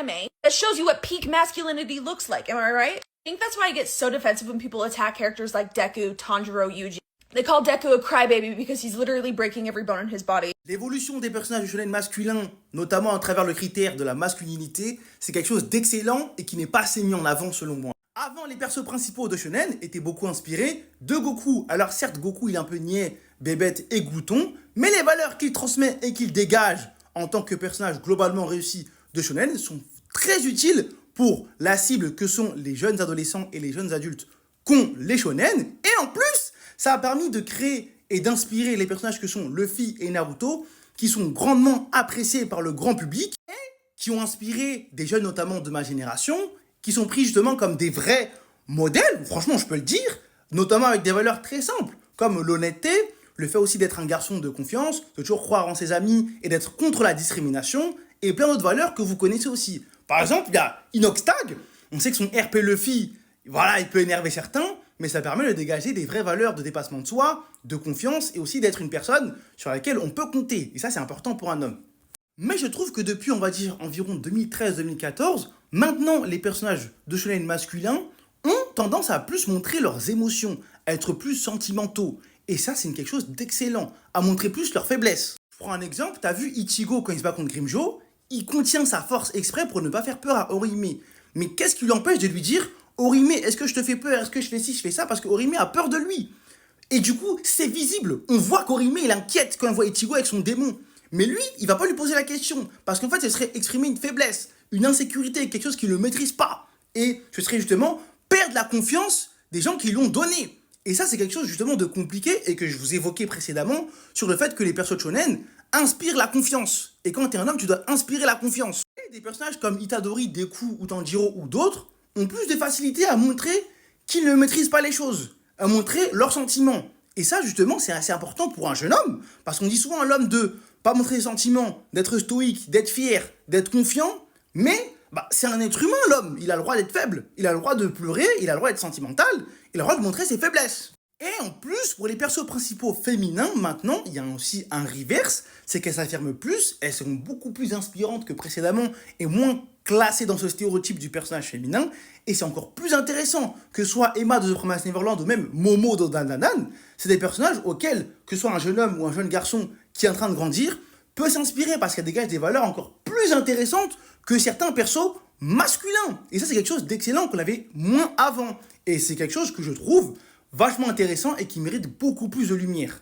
anime that shows you what peak masculinity looks like, am I right? I think that's why I get so defensive when people attack characters like Deku, Tanjiro, Yuji. They call Deku a crybaby because he's literally breaking every bone in his body. L'évolution des personnages shonen masculins, notamment à travers le critère de la masculinité, c'est quelque chose d'excellent et qui n'est pas assez mis en avant selon moi. Avant, les persos principaux de shonen étaient beaucoup inspirés de Goku. Alors certes, Goku il est un peu niais, bébête et glouton, mais les valeurs qu'il transmet et qu'il dégage en tant que personnage globalement réussi de shonen sont très utiles pour la cible que sont les jeunes adolescents et les jeunes adultes qu'ont les shonen. Et en plus, ça a permis de créer et d'inspirer les personnages que sont Luffy et Naruto, qui sont grandement appréciés par le grand public et qui ont inspiré des jeunes notamment de ma génération, qui sont pris justement comme des vrais modèles, franchement je peux le dire, notamment avec des valeurs très simples, comme l'honnêteté, le fait aussi d'être un garçon de confiance, de toujours croire en ses amis et d'être contre la discrimination, et plein d'autres valeurs que vous connaissez aussi. Par exemple, il y a Inox Tag, on sait que son RP Luffy, voilà, il peut énerver certains, mais ça permet de dégager des vraies valeurs de dépassement de soi, de confiance, et aussi d'être une personne sur laquelle on peut compter, et ça c'est important pour un homme. Mais je trouve que depuis, on va dire, environ 2013-2014, maintenant, les personnages de shonen masculins ont tendance à plus montrer leurs émotions, à être plus sentimentaux. Et ça, c'est quelque chose d'excellent, à montrer plus leurs faiblesses. Je prends un exemple, t'as vu Ichigo quand il se bat contre Grimmjow, il contient sa force exprès pour ne pas faire peur à Orihime. Mais qu'est-ce qui l'empêche de lui dire « Orihime, est-ce que je te fais peur? Est-ce que je fais ci, je fais ça ?» Parce que Orihime a peur de lui. Et du coup, c'est visible. On voit qu'Orihime, il inquiète quand il voit Ichigo avec son démon. Mais lui, il va pas lui poser la question, parce qu'en fait, ce serait exprimer une faiblesse, une insécurité, quelque chose qu'il ne maîtrise pas. Et ce serait justement perdre la confiance des gens qui l'ont donné. Et ça, c'est quelque chose justement de compliqué et que je vous évoquais précédemment sur le fait que les personnages shonen inspirent la confiance. Et quand tu es un homme, tu dois inspirer la confiance. Et des personnages comme Itadori, Deku ou Tanjiro ou d'autres ont plus de facilité à montrer qu'ils ne maîtrisent pas les choses, à montrer leurs sentiments. Et ça, justement, c'est assez important pour un jeune homme, parce qu'on dit souvent à l'homme de pas montrer ses sentiments, d'être stoïque, d'être fier, d'être confiant, mais c'est un être humain, l'homme. Il a le droit d'être faible, il a le droit de pleurer, il a le droit d'être sentimental, il a le droit de montrer ses faiblesses. Et en plus, pour les persos principaux féminins, maintenant, il y a aussi un reverse, c'est qu'elles s'affirment plus, elles seront beaucoup plus inspirantes que précédemment et moins classées dans ce stéréotype du personnage féminin, et c'est encore plus intéressant que soit Emma de The Promised Neverland ou même Momo de Dandadan, c'est des personnages auxquels, que ce soit un jeune homme ou un jeune garçon qui est en train de grandir, peut s'inspirer parce qu'elle dégage des valeurs encore plus intéressantes que certains persos masculins. Et ça, c'est quelque chose d'excellent qu'on avait moins avant. Et c'est quelque chose que je trouve vachement intéressant et qui mérite beaucoup plus de lumière.